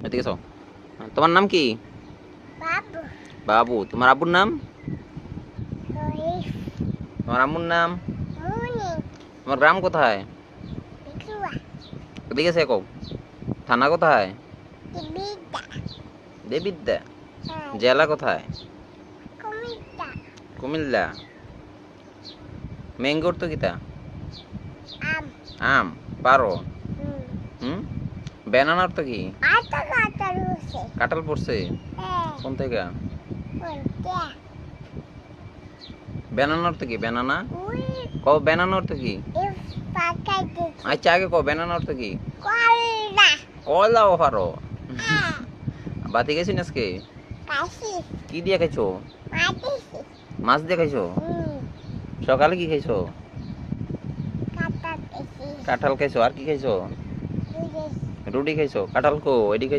এদিকে এসো। তোমার নাম কি? বাবু বাবু। তোমার আব্বুর নাম? শরীফ তোমার আম্মুর নাম? মুনি তোমার গ্রাম কোথায়? বিক্রুয়া এদিকে এসে কও। থানা কোথায়? বিবিদা দেবিদ্যা। জেলা কোথায়? কুমিতা কুমিল্লা। ম্যাঙ্গোর তো কিতা? আম আম। পারো? হুম হুম। ব্যানানার তো কি? আটা কাটা রুসে কাঁঠাল পড়ছে কোন থেকে? বলতে ব্যানানার তো কি? ব্যানানা উই কও। ব্যানানার তো কি? ইফ পাকাই দিছি আচ্ছা আগে কও ব্যানানার তো কি? কলা কলাও পারো? হ্যাঁ বাতি গেছি আজকে? কাশি কি দিয়ে খাইছো? মাটিছি মাছ দিয়ে খাইছো? সকালে কি খাইছো? কাটা দিছি কাঁঠাল খাইছো। আর কি খাইছো? বুঝেছি রুটি খাইছো। কাঁঠাল কো এদিকে।